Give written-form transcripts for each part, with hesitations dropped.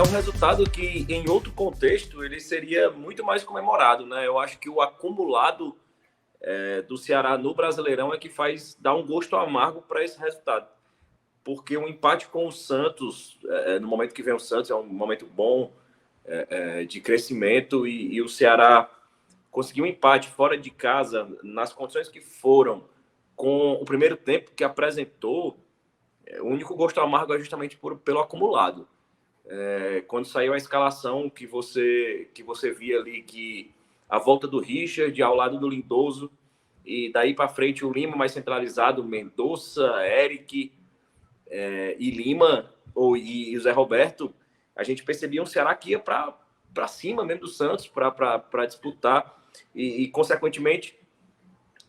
um resultado que, em outro contexto, ele seria muito mais comemorado, né? Eu acho que o acumulado do Ceará no Brasileirão é que dá um gosto amargo para esse resultado. Porque um empate com o Santos, no momento que vem o Santos, é um momento bom de crescimento e o Ceará conseguiu um empate fora de casa, nas condições que foram, com o primeiro tempo que apresentou, o único gosto amargo é justamente pelo acumulado. Quando saiu a escalação que você via ali que a volta do Richard ao lado do Lindoso e daí para frente o Lima mais centralizado, Mendonça, Eric e Lima e o Zé Roberto, a gente percebia um Ceará que ia para cima mesmo do Santos para disputar e consequentemente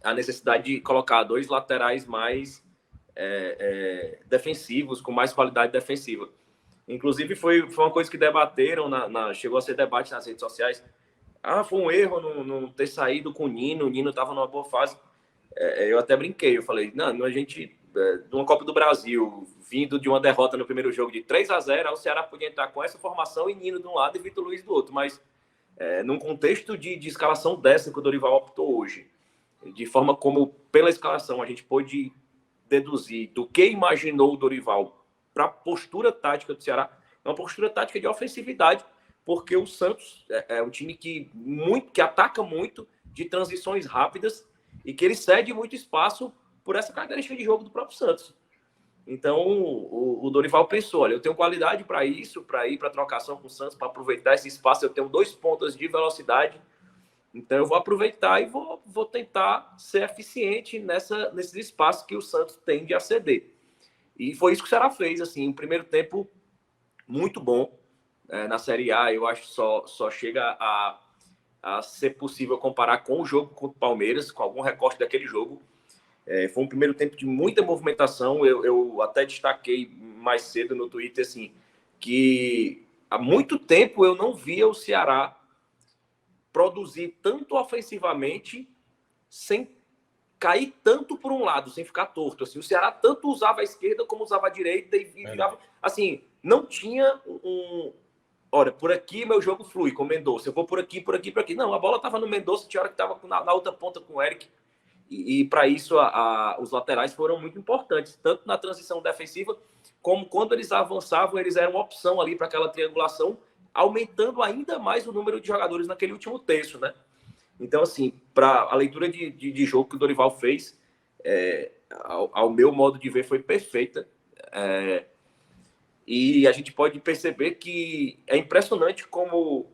a necessidade de colocar dois laterais mais defensivos, com mais qualidade defensiva. Inclusive, foi uma coisa que debateram, chegou a ser debate nas redes sociais. Foi um erro não ter saído com o Nino estava numa boa fase. Eu até brinquei, eu falei, não, a gente, de uma Copa do Brasil, vindo de uma derrota no primeiro jogo de 3-0, o Ceará podia entrar com essa formação e Nino de um lado e Vitor Luiz do outro, mas num contexto de escalação dessa que o Dorival optou hoje, de forma como, pela escalação, a gente pôde deduzir do que imaginou o Dorival para a postura tática do Ceará, é uma postura tática de ofensividade, porque o Santos é um time que ataca muito, de transições rápidas, e que ele cede muito espaço por essa característica de jogo do próprio Santos. Então, o Dorival pensou, olha, eu tenho qualidade para isso, para ir para a trocação com o Santos, para aproveitar esse espaço, eu tenho 2 pontas de velocidade, então eu vou aproveitar e vou tentar ser eficiente nesses espaços que o Santos tende a ceder. E foi isso que o Ceará fez, assim, um primeiro tempo muito bom na Série A. Eu acho que só chega a ser possível comparar com o jogo contra o Palmeiras, com algum recorte daquele jogo. Foi um primeiro tempo de muita movimentação. Eu até destaquei mais cedo no Twitter, assim, que há muito tempo eu não via o Ceará produzir tanto ofensivamente sem cair tanto por um lado, sem ficar torto. Assim, o Ceará tanto usava a esquerda como usava a direita e virava... Assim, não tinha olha, por aqui meu jogo flui com o Mendonça. Eu vou por aqui, por aqui, por aqui. Não, a bola estava no Mendonça, tinha hora que estava na outra ponta com o Eric. E para isso, os laterais foram muito importantes, tanto na transição defensiva, como quando eles avançavam, eles eram uma opção ali para aquela triangulação, aumentando ainda mais o número de jogadores naquele último terço, né? Então, assim, para a leitura de jogo que o Dorival fez, ao meu modo de ver, foi perfeita. E a gente pode perceber que é impressionante como,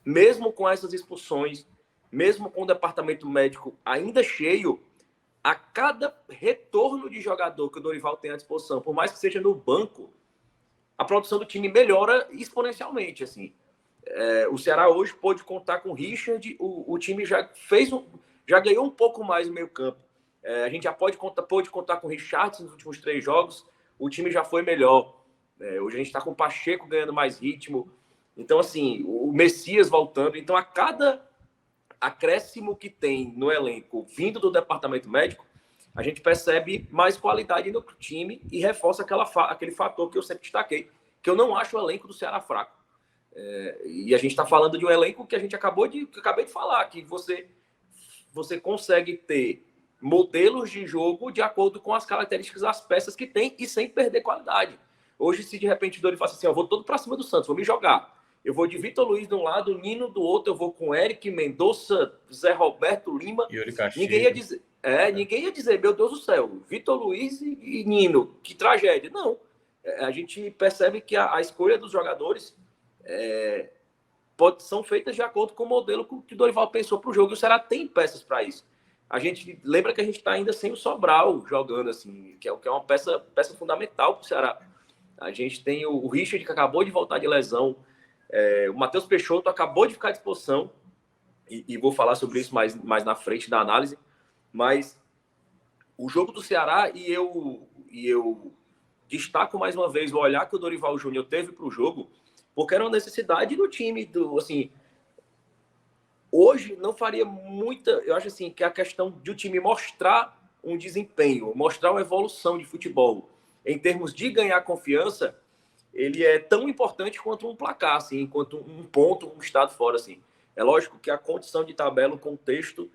mesmo com essas expulsões, mesmo com o departamento médico ainda cheio, a cada retorno de jogador que o Dorival tem à disposição, por mais que seja no banco, a produção do time melhora exponencialmente, assim. O Ceará hoje pôde contar com o Richard, o time já ganhou um pouco mais no meio campo. A gente já pôde contar com o Richard nos últimos 3 jogos, o time já foi melhor. Hoje a gente está com o Pacheco ganhando mais ritmo. Então, assim, o Messias voltando. Então, a cada acréscimo que tem no elenco vindo do departamento médico, a gente percebe mais qualidade no time e reforça aquele fator que eu sempre destaquei, que eu não acho o elenco do Ceará fraco. E a gente está falando de um elenco que acabei de falar, que você consegue ter modelos de jogo de acordo com as características das peças que tem e sem perder qualidade. Hoje, se de repente o Dori fala assim, eu vou todo para cima do Santos, vou me jogar. Eu vou de Vitor Luiz de um lado, Nino do outro, eu vou com Eric, Mendonça, Zé Roberto, Lima. Yuri Castilho. Ninguém ia dizer, meu Deus do céu, Vitor Luiz e Nino, que tragédia. Não. A gente percebe que a escolha dos jogadores são feitas de acordo com o modelo que o Dorival pensou para o jogo, e o Ceará tem peças para isso. A gente lembra que a gente está ainda sem o Sobral jogando, assim, que é uma peça fundamental para o Ceará. A gente tem o Richard, que acabou de voltar de lesão, o Matheus Peixoto acabou de ficar à disposição, e vou falar sobre isso mais na frente da análise, mas o jogo do Ceará, e eu destaco mais uma vez o olhar que o Dorival Júnior teve para o jogo, porque era uma necessidade do time, assim, hoje não faria muita, eu acho assim, que a questão de o time mostrar um desempenho, mostrar uma evolução de futebol, em termos de ganhar confiança, ele é tão importante quanto um placar, assim, quanto um ponto, um estado fora, assim. É lógico que a condição de tabela, o contexto,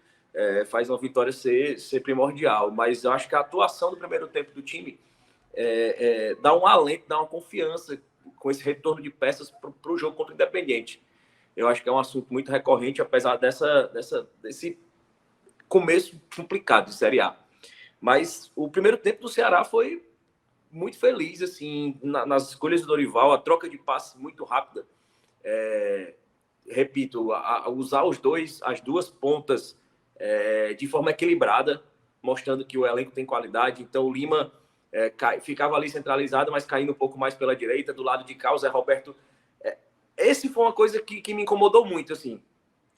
faz uma vitória ser primordial, mas eu acho que a atuação do primeiro tempo do time dá um alento, dá uma confiança com esse retorno de peças para o jogo contra o Independiente. Eu acho que é um assunto muito recorrente, apesar desse começo complicado de Série A. Mas o primeiro tempo do Ceará foi muito feliz, assim, nas escolhas do Dorival, a troca de passes muito rápida. Repito, usar as duas pontas de forma equilibrada, mostrando que o elenco tem qualidade. Então, o Lima ficava ali centralizado, mas caindo um pouco mais pela direita. Do lado de cá, o Zé Roberto... Esse foi uma coisa que me incomodou muito, assim.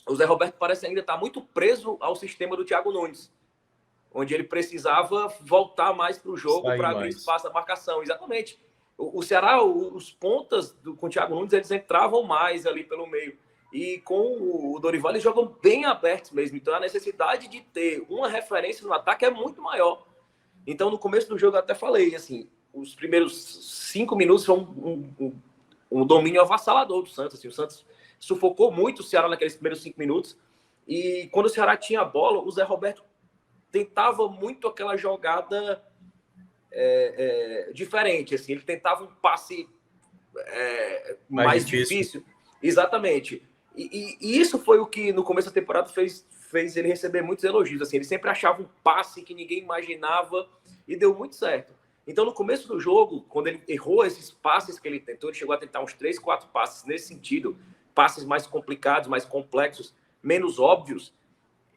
O Zé Roberto parece ainda estar muito preso ao sistema do Thiago Nunes, onde ele precisava voltar mais para o jogo para abrir espaço da marcação. Exatamente. O Ceará, os pontas com o Thiago Nunes, eles entravam mais ali pelo meio. E com o Dorival, eles jogam bem abertos mesmo. Então, a necessidade de ter uma referência no ataque é muito maior. Então, no começo do jogo, eu até falei, assim, os primeiros 5 minutos foram um domínio avassalador do Santos. Assim, o Santos sufocou muito o Ceará naqueles primeiros 5 minutos. E quando o Ceará tinha a bola, o Zé Roberto tentava muito aquela jogada diferente. Assim, ele tentava um passe mais difícil. Exatamente. E isso foi o que, no começo da temporada, fez ele receber muitos elogios. Assim, ele sempre achava um passe que ninguém imaginava e deu muito certo. Então, no começo do jogo, quando ele errou esses passes que ele tentou, ele chegou a tentar uns 3, 4 passes nesse sentido, passes mais complicados, mais complexos, menos óbvios.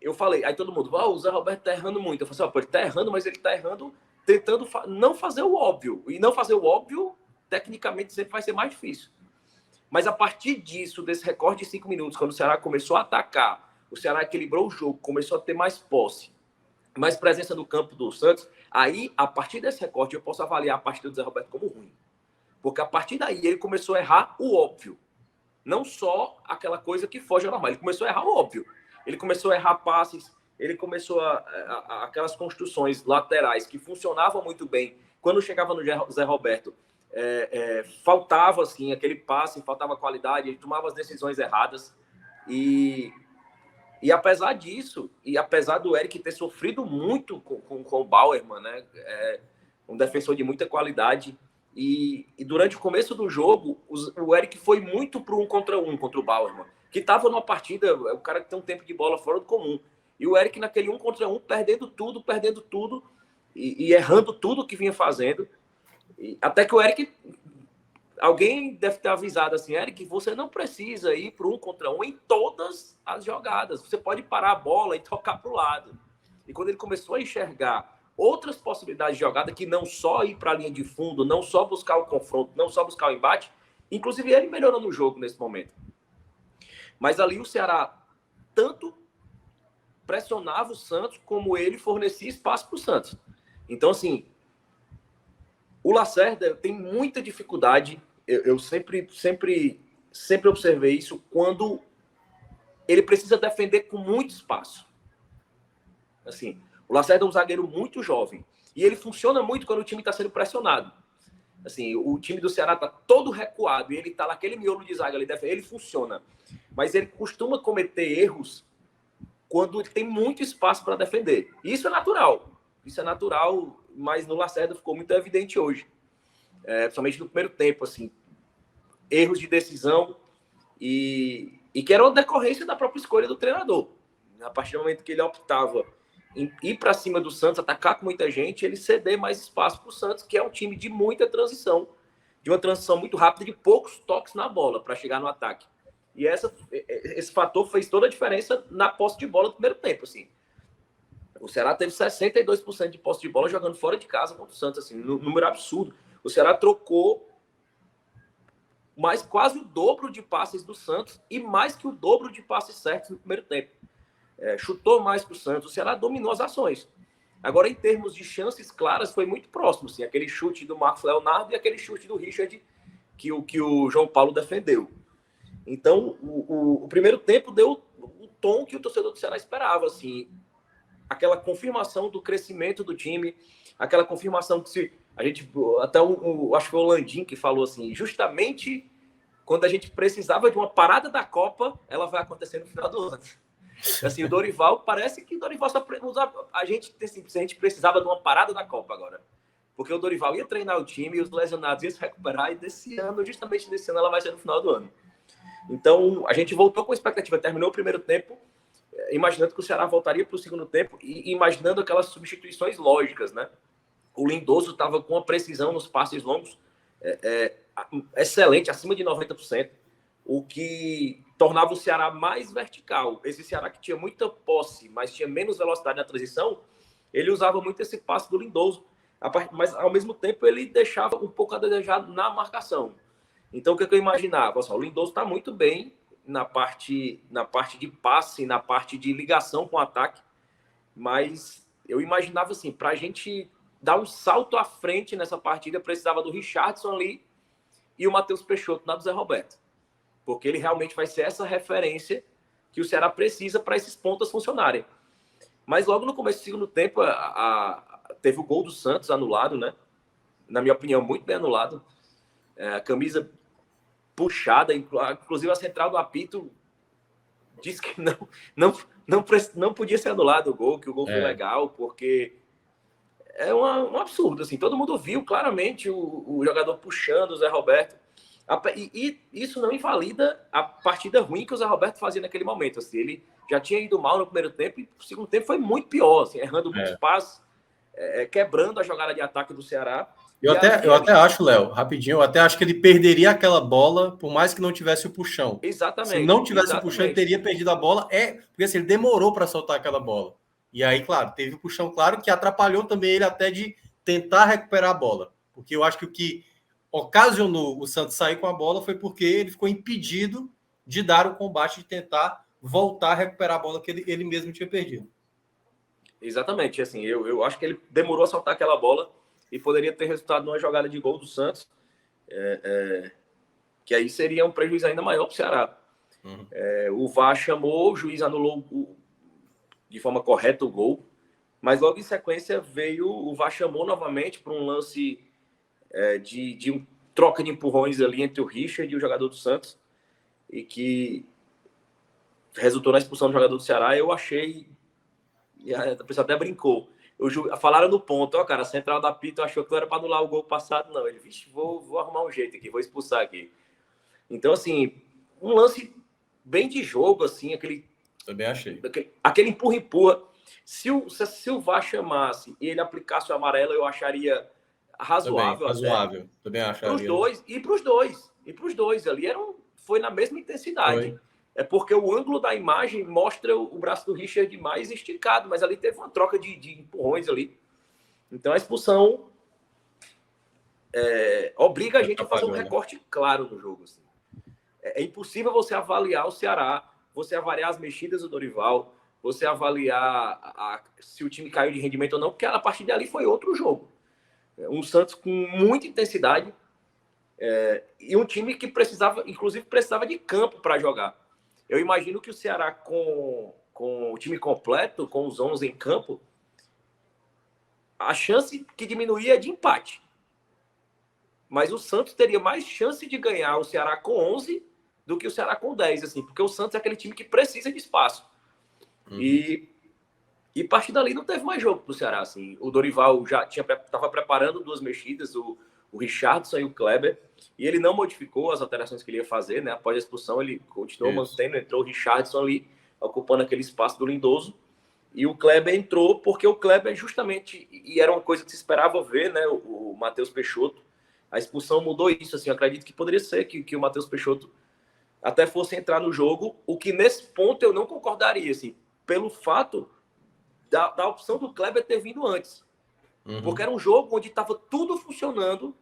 Eu falei, aí todo mundo, o Zé Roberto tá errando muito. Eu falei assim, ele tá errando, mas ele tá errando tentando não fazer o óbvio. E não fazer o óbvio, tecnicamente, sempre vai ser mais difícil. Mas a partir disso, desse recorde de 5 minutos, quando o Ceará começou a atacar, o Ceará equilibrou o jogo, começou a ter mais posse, mais presença no campo do Santos, aí, a partir desse recorde, eu posso avaliar a partida do Zé Roberto como ruim. Porque a partir daí, ele começou a errar o óbvio. Não só aquela coisa que foge ao normal, ele começou a errar o óbvio. Ele começou a errar passes, ele começou aquelas construções laterais que funcionavam muito bem. Quando chegava no Zé Roberto, faltava assim, aquele passe, faltava qualidade, ele tomava as decisões erradas. E apesar disso, e apesar do Eric ter sofrido muito com o Bauerman, né, um defensor de muita qualidade, e durante o começo do jogo, o Eric foi muito para 1 contra 1 contra o Bauerman, que estava numa partida, o cara que tem um tempo de bola fora do comum. E o Eric naquele 1 contra 1, perdendo tudo, e errando tudo que vinha fazendo. Até que o Eric... Alguém deve ter avisado assim, Eric, você não precisa ir para 1 contra 1 em todas as jogadas. Você pode parar a bola e tocar para o lado. E quando ele começou a enxergar outras possibilidades de jogada, que não só ir para a linha de fundo, não só buscar o confronto, não só buscar o embate, inclusive ele melhorou no jogo nesse momento. Mas ali o Ceará tanto pressionava o Santos, como ele fornecia espaço para o Santos. Então, assim, o Lacerda tem muita dificuldade. Eu sempre observei isso quando ele precisa defender com muito espaço. Assim, o Lacerda é um zagueiro muito jovem e ele funciona muito quando o time está sendo pressionado. Assim, o time do Ceará está todo recuado e ele está naquele miolo de zaga, ele funciona. Mas ele costuma cometer erros quando ele tem muito espaço para defender. E isso é natural. Mas no Lacerda ficou muito evidente hoje. Principalmente no primeiro tempo, assim, erros de decisão e que era uma decorrência da própria escolha do treinador. A partir do momento que ele optava em ir para cima do Santos, atacar com muita gente, ele ceder mais espaço para o Santos, que é um time de muita transição, de uma transição muito rápida, de poucos toques na bola para chegar no ataque. E esse fator fez toda a diferença na posse de bola do primeiro tempo, assim. O Ceará teve 62% de posse de bola jogando fora de casa contra o Santos, assim, número absurdo. O Ceará trocou mais quase o dobro de passes do Santos e mais que o dobro de passes certos no primeiro tempo. Chutou mais que o Santos. O Ceará dominou as ações. Agora, em termos de chances claras, foi muito próximo. Assim, aquele chute do Marcos Leonardo e aquele chute do Richard que o João Paulo defendeu. Então, o primeiro tempo deu o tom que o torcedor do Ceará esperava. Assim, aquela confirmação do crescimento do time, aquela confirmação que A gente, até acho que foi o Landim que falou assim, justamente quando a gente precisava de uma parada da Copa, ela vai acontecer no final do ano. Assim, o Dorival, parece que o Dorival só usava, a gente precisava de uma parada da Copa agora. Porque o Dorival ia treinar o time, os lesionados iam se recuperar, e justamente desse ano, ela vai ser no final do ano. Então, a gente voltou com expectativa, terminou o primeiro tempo, imaginando que o Ceará voltaria para o segundo tempo e imaginando aquelas substituições lógicas, né? O Lindoso estava com uma precisão nos passes longos excelente, acima de 90%, o que tornava o Ceará mais vertical. Esse Ceará que tinha muita posse, mas tinha menos velocidade na transição, ele usava muito esse passe do Lindoso, mas ao mesmo tempo ele deixava um pouco a desejar na marcação. Então o que eu imaginava? O Lindoso está muito bem na parte de passe, na parte de ligação com o ataque, mas eu imaginava assim, para a gente dar um salto à frente nessa partida, precisava do Richardson ali e o Matheus Peixoto na do Zé Roberto, porque ele realmente vai ser essa referência que o Ceará precisa para esses pontas funcionarem. Mas logo no começo do segundo tempo, teve o gol do Santos anulado, né? Na minha opinião, muito bem anulado. A camisa puxada, inclusive a central do apito disse que não podia ser anulado o gol, que o gol foi legal, porque é um absurdo, assim. Todo mundo viu claramente o jogador puxando o Zé Roberto. E isso não invalida a partida ruim que o Zé Roberto fazia naquele momento. Assim, ele já tinha ido mal no primeiro tempo e no segundo tempo foi muito pior, assim, errando muitos passes, quebrando a jogada de ataque do Ceará. Eu até acho, Léo, rapidinho, eu até acho que ele perderia aquela bola, por mais que não tivesse o puxão. Exatamente. Se não tivesse o puxão, ele teria perdido a bola, porque assim, ele demorou para soltar aquela bola. E aí, claro, teve o puxão, claro, que atrapalhou também ele até de tentar recuperar a bola. Porque eu acho que o que ocasionou o Santos sair com a bola foi porque ele ficou impedido de dar o combate, de tentar voltar a recuperar a bola que ele mesmo tinha perdido. Exatamente. Assim, eu acho que ele demorou a soltar aquela bola e poderia ter resultado numa jogada de gol do Santos, que aí seria um prejuízo ainda maior para o Ceará. Uhum. O VAR chamou, o juiz anulou de forma correta o gol, mas logo em sequência o VAR chamou novamente para um lance de um troca de empurrões ali entre o Richard e o jogador do Santos, e que resultou na expulsão do jogador do Ceará. Eu achei, e a pessoa até brincou, falaram no ponto, cara, a central da Pito achou que não era para anular o gol passado, não. Ele, vixe, vou arrumar um jeito aqui, vou expulsar aqui. Então, assim, um lance bem de jogo, assim, também achei. Aquele empurra-empurra. Se o VAR chamasse e ele aplicasse o amarelo, eu acharia razoável. Também acharia. Para os dois, e para os dois ali, foi na mesma intensidade. Foi. É porque o ângulo da imagem mostra o braço do Richard mais esticado, mas ali teve uma troca de empurrões ali. Então a expulsão obriga a gente a fazer um recorte claro no jogo. Assim. É impossível você avaliar o Ceará, você avaliar as mexidas do Dorival, você avaliar se o time caiu de rendimento ou não, porque a partir dali foi outro jogo. Um Santos com muita intensidade e um time que precisava de campo para jogar. Eu imagino que o Ceará, com o time completo, com os 11 em campo, a chance que diminuía é de empate. Mas o Santos teria mais chance de ganhar o Ceará com 11 do que o Ceará com 10, assim, porque o Santos é aquele time que precisa de espaço. Uhum. E a partir dali não teve mais jogo pro Ceará. Assim. O Dorival já estava preparando duas mexidas, o Richardson e o Kleber, e ele não modificou as alterações que ele ia fazer, né? Após a expulsão, ele continuou mantendo, entrou o Richardson ali, ocupando aquele espaço do Lindoso, e o Kleber entrou porque o Kleber justamente, e era uma coisa que se esperava ver, né? O Matheus Peixoto, a expulsão mudou isso, assim, eu acredito que poderia ser que o Matheus Peixoto até fosse entrar no jogo, o que nesse ponto eu não concordaria, assim, pelo fato da opção do Kleber ter vindo antes. Uhum. Porque era um jogo onde estava tudo funcionando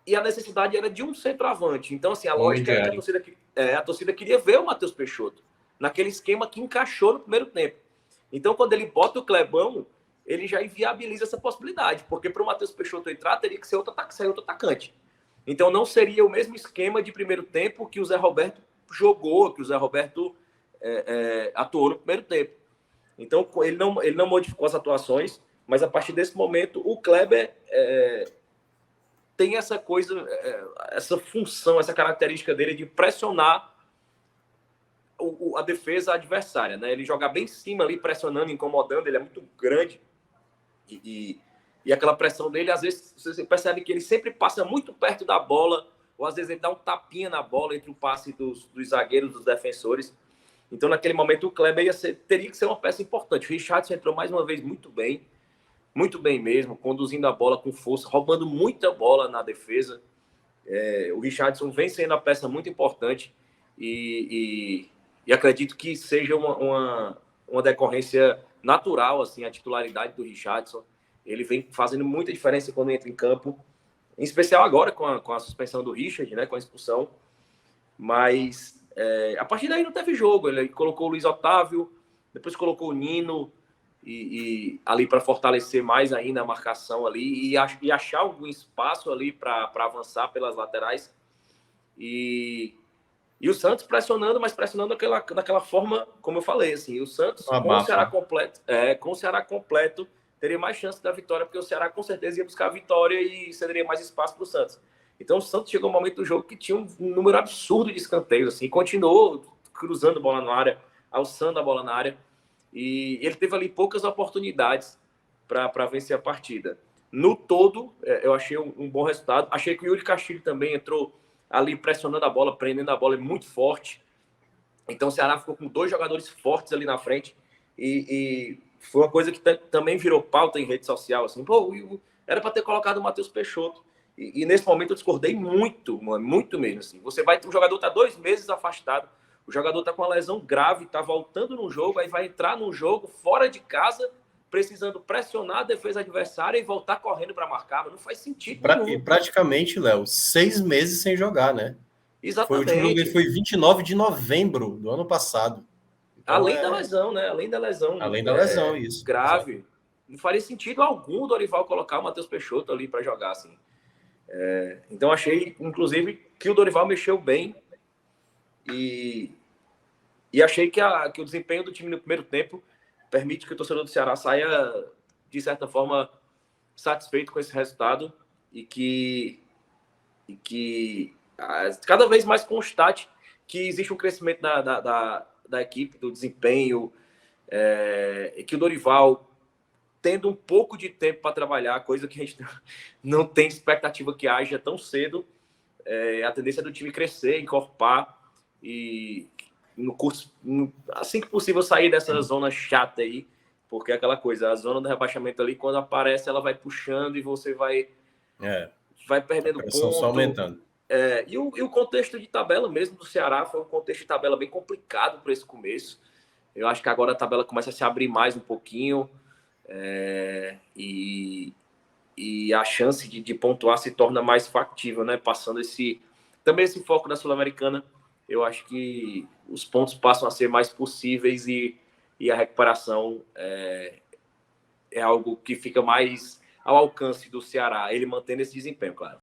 e a necessidade era de um centroavante. Então, assim, a lógica é que a torcida queria ver o Matheus Peixoto naquele esquema que encaixou no primeiro tempo. Então, quando ele bota o Clebão, ele já inviabiliza essa possibilidade, porque para o Matheus Peixoto entrar, teria que ser outro atacante. Então, não seria o mesmo esquema de primeiro tempo que o Zé Roberto jogou, que o Zé Roberto atuou no primeiro tempo. Então, ele não modificou as atuações. mas a partir desse momento o Kleber tem essa coisa, essa função, essa característica dele de pressionar a defesa adversária, né? Ele joga bem em cima ali, pressionando, incomodando, ele é muito grande e aquela pressão dele, às vezes, você percebe que ele sempre passa muito perto da bola, ou às vezes ele dá um tapinha na bola entre o passe dos zagueiros, dos defensores. Então, naquele momento, o Kleber teria que ser uma peça importante. O Richarlison entrou mais uma vez muito bem mesmo, conduzindo a bola com força, roubando muita bola na defesa. O Richarlison vem sendo a peça muito importante e acredito que seja uma decorrência natural, assim, a titularidade do Richarlison. Ele vem fazendo muita diferença quando entra em campo, em especial agora com a suspensão do Richard, né, com a expulsão. Mas a partir daí não teve jogo. Ele colocou o Luiz Otávio, depois colocou o Nino e ali para fortalecer mais ainda a marcação ali e achar algum espaço ali para avançar pelas laterais. E o Santos pressionando, mas pressionando daquela forma, como eu falei, assim, o Santos com o Ceará completo teria mais chance da vitória, porque o Ceará com certeza ia buscar a vitória e cederia mais espaço para o Santos. Então o Santos chegou um momento do jogo que tinha um número absurdo de escanteios, assim, e continuou cruzando a bola na área, alçando a bola na área, e ele teve ali poucas oportunidades para vencer a partida. No todo, eu achei um bom resultado. Achei que o Yuri Castilho também entrou ali pressionando a bola, prendendo a bola, é muito forte. Então o Ceará ficou com 2 jogadores fortes ali na frente e foi uma coisa que também virou pauta em rede social, assim, pô, era para ter colocado o Matheus Peixoto. E nesse momento eu discordei muito, mano, muito mesmo, assim. O jogador tá 2 meses afastado, o jogador tá com uma lesão grave, tá voltando no jogo, aí vai entrar no jogo fora de casa, precisando pressionar a defesa adversária e voltar correndo para marcar, mas não faz sentido nenhum. E praticamente, Léo, 6 meses sem jogar, né? Exatamente. O último jogo dele foi 29 de novembro do ano passado. Então, além da lesão, né? Além da lesão isso. grave. Exato. Não faria sentido algum o Dorival colocar o Matheus Peixoto ali para jogar, assim. Então, achei, inclusive, que o Dorival mexeu bem e achei que o desempenho do time no primeiro tempo permite que o torcedor do Ceará saia, de certa forma, satisfeito com esse resultado e que cada vez mais constate que existe um crescimento da equipe, do desempenho, e que o Dorival, tendo um pouco de tempo para trabalhar, coisa que a gente não tem expectativa que haja tão cedo, a tendência é do time crescer, encorpar e assim que possível sair dessa zona chata aí, porque é aquela coisa, a zona do rebaixamento ali, quando aparece, ela vai puxando e você vai perdendo ponto. Só aumentando. E o contexto de tabela mesmo do Ceará foi um contexto de tabela bem complicado para esse começo. Eu acho que agora a tabela começa a se abrir mais um pouquinho e a chance de pontuar se torna mais factível, né? Passando também esse foco da Sul-Americana, eu acho que os pontos passam a ser mais possíveis e a recuperação é algo que fica mais ao alcance do Ceará, ele mantendo esse desempenho, claro.